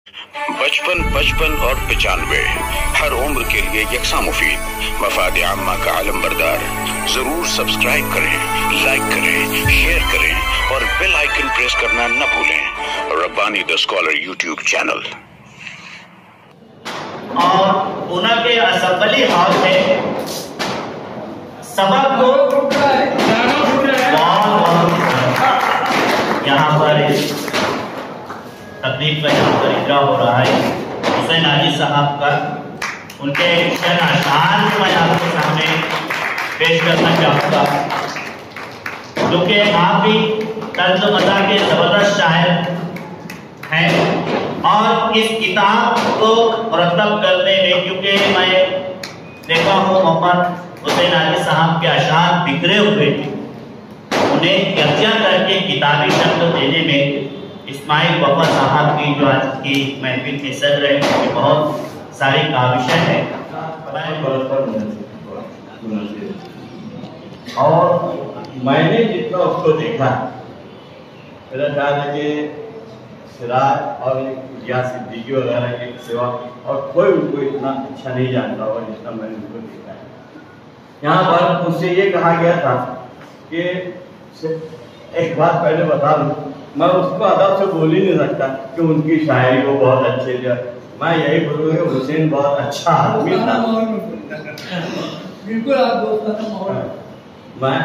55, 55 اور 95 ہر عمر کے لیے یکساں مفید، مفاد عامہ کا علم بردار۔ ضرور سبسکرائب کریں، لائک کریں، شیئر کریں اور بیل آئیکن پریس کرنا نہ بھولیں۔ ربانی دا اسکالر یوٹیوب چینل۔ اور انہوں کے اسمبلی ہال میں سبق کو یہاں پر تقریب کا یہاں پر اجرا ہو رہا ہے حسین عاجز صاحب کا، ان کے چند اشعار میں آپ کے سامنے پیش کرنا چاہوں گا، جو کہ آپ بھی طرز مزہ کے زبردست شاعر ہیں، اور اس کتاب کو مرتب کرنے میں کیونکہ میں دیکھا ہوں محمد حسین عاجز صاحب کے اشعار بکھرے ہوئے تھے، انہیں یکجا کر کے کتابی شکل دینے میں اسماعیل وفا صاحب کی جو آج کی محفل کے صدر ہے کہ بہت ساری کاوشیں ہیں، اور میں نے جتنا اس کو دیکھا میرا خیال ہے کہ سراج اور یا صدیقی وغیرہ کے سوا اور کوئی ان کو اتنا اچھا نہیں جانتا ہوگا جتنا میں نے ان کو دیکھا ہے۔ یہاں پر مجھ سے یہ کہا گیا تھا کہ ایک بات پہلے بتا دوں، میں اس کو ادب سے بول ہی نہیں سکتا کہ ان کی شاعری کو بہت اچھے جو میں یہی بولوں گا کہ حسین بہت اچھا آدمی تھا۔ میں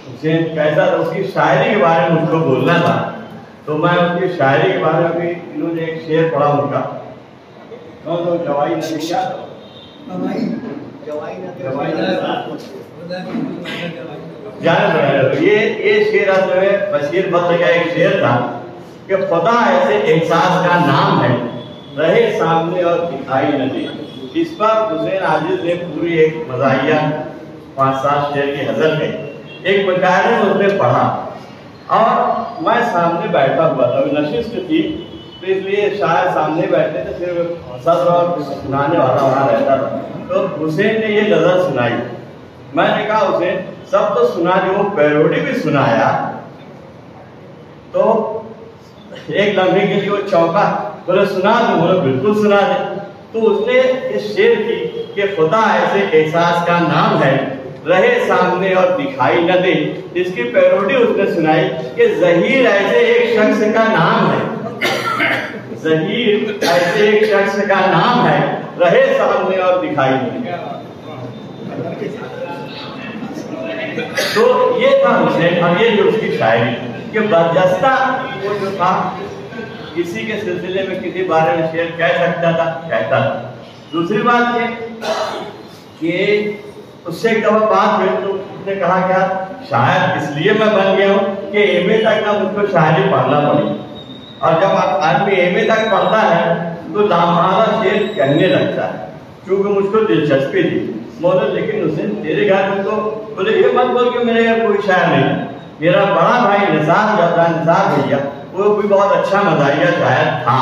حسین کیسا تھا اس کی شاعری کے بارے میں مجھ کو بولنا تھا، تو میں اس کی شاعری کے بارے میں بھی انہوں نے ایک شعر پڑھا ان کا، جوائی نبی کیا یہ شعر جو ہے بشیر بدر کا ایک شعر تھا کہ خدا ایسے احساس کا نام ہے رہے سامنے اور دکھائی نہ دے۔ اس پر حسین عاجز نے پوری ایک مزاحیہ 5-7 شعر کی حضرت ہے، ایک مشاعرے میں اس نے پڑھا اور میں سامنے بیٹھا ہوا تھا، نشست تھی تو اس لیے شاعر سامنے بیٹھے تھے، پھر صدر اور سنانے والا وہاں رہتا تھا، تو حسین نے یہ غزل سنائی۔ میں نے کہا حسین سب تو سنا دی، وہ پیروڈی بھی سنایا، تو ایک لمحے کے لیے وہ چونکا، بولے سنا دوں، بولے بالکل سنا دے۔ تو اس نے اس شعر کی کہ خدا ایسے احساس کا نام ہے رہے سامنے اور دکھائی نہ دے، اس کی پیروڈی اس نے سنائی کہ ظہیر ایسے ایک شخص کا نام ہے، ظہیر ایسے ایک شخص کا نام ہے رہے سامنے اور دکھائی نہ دے۔ تو یہ تھا حسین، اور یہ جو اس کی شاعری کہ برجستہ وہ جو تھا کسی کے سلسلے میں کسی بارے میں شعر کہہ سکتا تھا، کہتا تھا۔ دوسری بات یہ کہ اس سے ایک دفعہ بات ہوئی تو اس نے کہا کیا شاعر اس لیے میں بن گیا ہوں کہ ایم اے تک نہ مجھ کو شاعری پڑھنا پڑی، اور جب آدمی ایم اے تک پڑھتا ہے تو لامحالہ شعر کہنے لگتا ہے، کیونکہ مجھ کو دلچسپی تھی۔ بولے لیکن حسین تیرے گھر میں تو، بولے یہ مت بول کہ میرے گھر کوئی شاعر نہیں، میرا بڑا بھائی نثار بھیا وہ بھی بہت اچھا مزاحیہ شاعر تھا،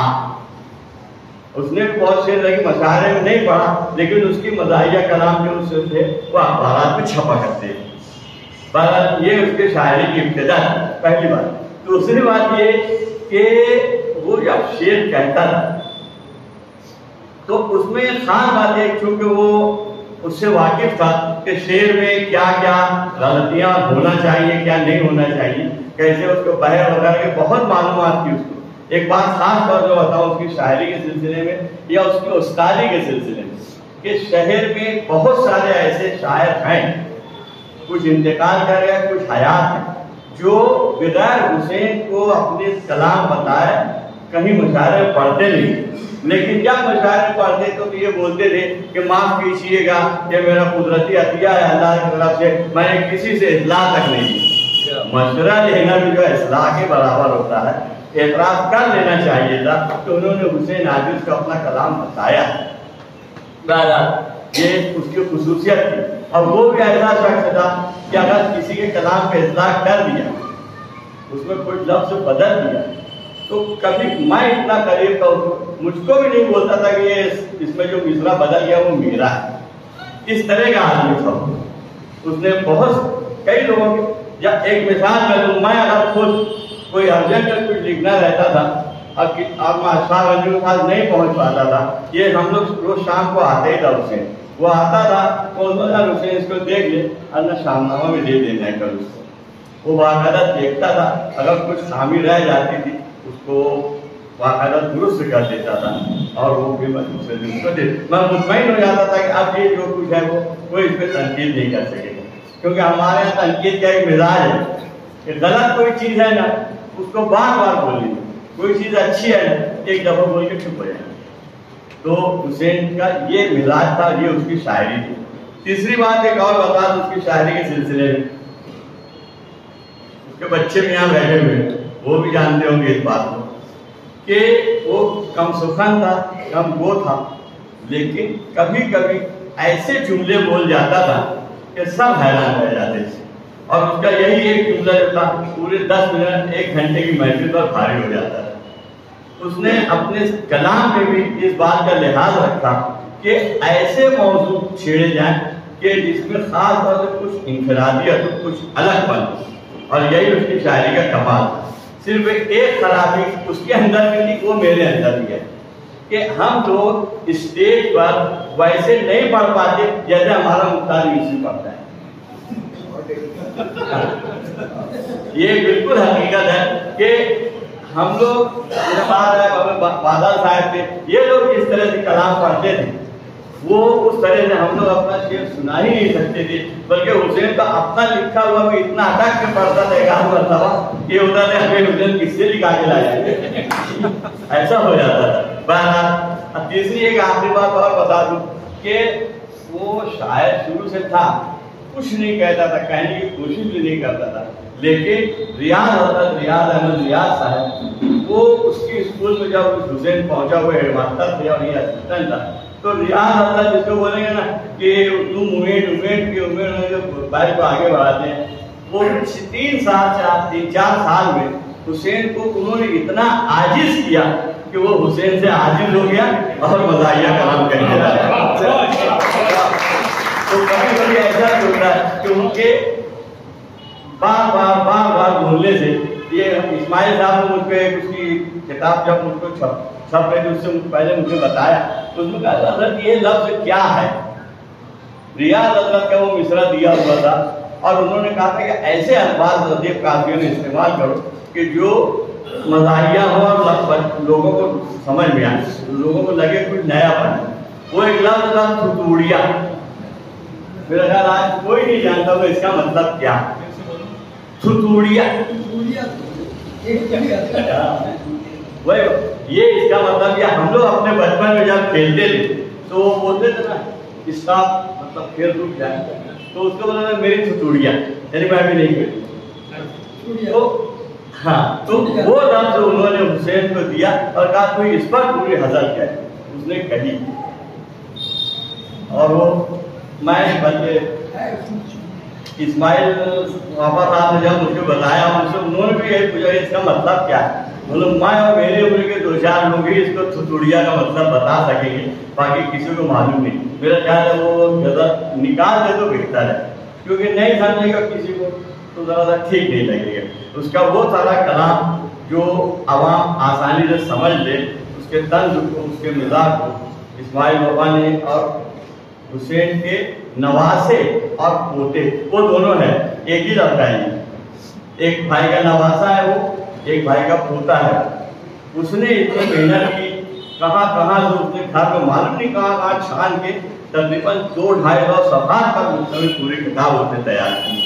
اس نے بھی بہت شعر لگی، مشاعرے میں نہیں پڑھا لیکن اس کی مزاحیہ کلام جو اس سے وہ اخبارات میں چھپا کرتے ہیں۔ بہرحال یہ اس کے شاعری کی ابتدا ہے، پہلی بات۔ دوسری بات یہ کہ وہ جب شعر کہتا تھا تو اس میں خاص بات ہے چونکہ وہ اس سے واقف تھا کہ شعر میں کیا کیا غلطیاں ہونا چاہیے، کیا نہیں ہونا چاہیے، کیسے اس کو بحر وغیرہ کی بہت معلومات تھی اس کو۔ ایک بات خاص طور پہ بتاؤں اس کی شاعری کے سلسلے میں یا اس کی استادی کے سلسلے میں کہ شہر میں بہت سارے ایسے شاعر ہیں، کچھ انتقال کر گئے، کچھ حیات ہیں، جو بغیر حسین کو اپنے کلام بتائے کہیں مشاعرے پڑھتے نہیں، لیکن جب مشاعرے پڑھتے تو یہ بولتے تھے کہ معاف کیجیے گا، یہ میرا قدرتی عطیہ ہے اللہ کی طرف سے، میں نے کسی سے اصلاح تک نہیں کی۔ مشورہ لینا بھی جو اصلاح کے برابر ہوتا ہے، اعتراض کر لینا چاہیے تھا، تو انہوں نے حسین عاجز کو اپنا کلام بتایا۔ بہرحال یہ اس کی خصوصیت تھی، اور وہ بھی ایسا شخص تھا کہ اگر کسی کے کلام پہ اصلاح کر دیا، اس میں کوئی لفظ بدل دیا، تو کبھی میں اتنا قریب تھا مجھ کو بھی نہیں بولتا تھا کہ یہ اس میں جو مصرع بدل گیا وہ میرا ہے، اس طرح کا آدمی تھا۔ اس نے بہت کئی لوگوں کے، یا ایک مثال میں دوں، میں اگر خود کوئی ارجنٹ کچھ لکھنا رہتا تھا اب اشفاق گنجی کے پاس نہیں پہنچ پاتا تھا. یہ ہم لوگ روز شام کو آتے ہی تھا حسین, وہ آتا تھا تو حسین اس کو دیکھ لے اللہ شام نامہ میں دے دینا ہے کل اس کو. وہ باقاعدہ دیکھتا تھا, اگر کچھ خامی رہ جاتی تھی اس کو باقاعدہ درست کر دیتا تھا اور وہ بھی دوسرے دن کو میں مطمئن ہو جاتا تھا کہ اب یہ جو کچھ ہے وہ کوئی اس پہ تنقید نہیں کر سکے گا, کیونکہ ہمارے یہاں تنقید کا ایک مزاج ہے کہ غلط کوئی چیز ہے نا اس کو بار بار بولنی, کوئی چیز اچھی ہے نا ایک دفعہ بول کے چپ ہو جائے. تو حسین کا یہ مزاج تھا, یہ اس کی شاعری تھی. تیسری بات ایک اور بتا دوں اس کی شاعری کے سلسلے میں, اس کے بچے بھی یہاں بیٹھے ہوئے وہ بھی جانتے ہوں گے اس بات کو کہ وہ کم سخن تھا, کم گو تھا, لیکن کبھی کبھی ایسے جملے بول جاتا تھا کہ سب حیران رہ جاتے تھے. اور اس کا یہی ایک جملہ جو تھا پورے 10 منٹ 1 گھنٹے کی محفل پر بھاری ہو جاتا تھا. اس نے اپنے کلام میں بھی اس بات کا لحاظ رکھا کہ ایسے موضوع چھیڑے جائیں کہ جس میں خاص طور سے کچھ انفرادیت اور کچھ الگ پن, اور یہی اس کی شاعری کا کمال تھا. صرف ایک خرابی اس کے اندر بھی تھی, وہ میرے اندر بھی ہے کہ ہم لوگ اسٹیج پر ویسے نہیں پڑھ پاتے جیسے ہمارا مختار یوسف پڑھتا ہے. یہ بالکل حقیقت ہے کہ ہم لوگ بادل صاحب تھے, یہ لوگ اس طرح سے کلام پڑھتے تھے, وہ اس طرح سے ہم لوگ اپنا شعر سنا ہی نہیں سکتے تھے, بلکہ حسین کا اپنا لکھا ہوا بھی اتنا اٹک کے پڑھتا تھا ایک آدھ مرتبہ کہ ہوتا تھا ہمیں حسین کس سے لکھا کے لائے, ایسا ہو جاتا تھا. بہرحال تیسری ایک آخری بات اور بتا دوں کہ وہ شاعر شروع سے تھا, کچھ نہیں کہتا تھا, کہنے کی کوشش بھی نہیں کرتا تھا, لیکن ریاض احمد ریاض صاحب وہ اس کی اسکول میں جب حسین پہنچا ہوئے ہیڈ ماسٹر تھے اور یہ اسسٹنٹ تھا, تو ریاض اللہ جس کو بولیں گے نا کہ تم امید کی امید میں جو بائک کو آگے بڑھاتے ہیں, وہ 3-4 سال میں حسین کو انہوں نے اتنا عاجز کیا کہ وہ حسین سے عاجز ہو گیا اور مزاحیہ کلام کرنے لگا. تو کبھی کبھی ایسا ہوتا ہے کہ ان کے بار بولنے سے, یہ اسماعیل صاحب نے مجھ پہ اس کی کتاب جب مجھ کو چھپ رہی تھی اس سے پہلے مجھے بتایا, تو اس میں کہا حضرت یہ لفظ کیا ہے. ریاض حضرت کا وہ مصرع دیا ہوا تھا اور انہوں نے کہا تھا کہ ایسے الفاظ لطیف قافیوں نے استعمال کرو کہ جو مزاحیہ ہو اور لوگوں کو سمجھ میں آئے, لوگوں کو لگے کچھ نیا پن. وہ ایک لفظ تھا تھتوڑیا, میرا خیال آج کوئی نہیں جانتا وہ اس کا مطلب کیا. تھتوڑیا یہ اس کا مطلب کیا, ہم لوگ اپنے بچپن میں جب کھیلتے تھے تو وہ بولتے تھے نا اس کا مطلب کھیل رک جائے, تو اس کا مطلب میری تھتوڑیا, یعنی میں بھی نہیں کھیلتی. تو ہاں, تو وہ لفظ انہوں نے حسین کو دیا اور کہا کوئی اس پر پوری حضرت کیا ہے, اس نے کہی. اور وہ میں بلکہ اسماعیل پاپا صاحب نے جب مجھے بتایا مجھ سے, انہوں نے بھی یہ پوچھا اس کا مطلب کیا ہے. میں اور میری عمر کے 2-4 لوگ ہی اس کو تھتوڑیا کا مطلب بتا سکیں گے, باقی کسی کو معلوم نہیں. میرا خیال ہے وہ غلط نکال دے تو بہتر ہے, کیونکہ نہیں سمجھے گا کسی کو تو ذرا سا ٹھیک نہیں لگے گا. اس کا وہ سارا کلام جو عوام آسانی سے سمجھ لے, اس کے طنز کو, اس کے مزاج کو اسماعیل بابا نے اور حسین کے نواسے اور پوتے وہ دونوں ہیں, ایک ہی لڑکا ہے, ایک بھائی کا نواسا ہے وہ, ایک بھائی کا پوتا ہے. اس نے اتنی محنت کی, کہاں سے اس نے گھر میں معلوم نہیں کہاں چھان کے تقریباً 200-250 صفحات پر مشتمل پوری کتاب اس نے تیار کی,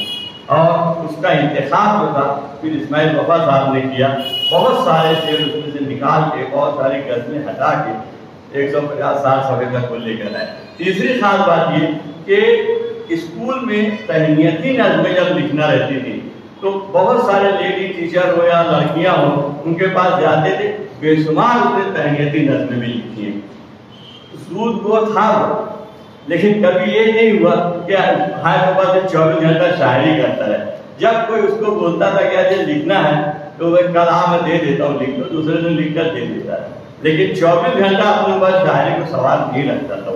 اور اس کا انتخاب جو تھا پھر اسماعیل بابا صاحب نے کیا. بہت سارے شعر اس میں سے نکال کے, بہت ساری غزلیں ہٹا کے 150-60 صفحے تک کو لے کر آئے. تیسری خاص بات یہ کہ اسکول میں تہنیتی نظمیں جب لکھنا رہتی تھی تو بہت سارے لیڈی ٹیچر ہو یا لڑکیاں ہوں ان کے پاس جاتے تھے, بے شمار اس نے تہنیتی نظمیں بھی لکھی ہیں. سود کو تھا لیکن کبھی یہ نہیں ہوا کہ ہائے پاپا سے 24 گھنٹہ شاعری کرتا ہے. جب کوئی اس کو بولتا تھا کہ یہ لکھنا ہے تو وہ کل میں دے دیتا ہوں لکھ دو, دوسرے دن لکھ کر دے دیتا ہے, لیکن 24 گھنٹہ اپنے پاس شاعری کو سوال نہیں رکھتا تھا.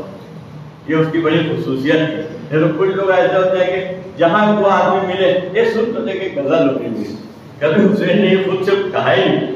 یہ اس کی بڑی خصوصیت ہے. کچھ لوگ ایسے ہوتے ہیں کہ جہاں کو آدمی ملے یہ سن تو دے کہ غزل ہوتی ملی, کبھی حسین نے یہ خود سے کہا ہی نہیں,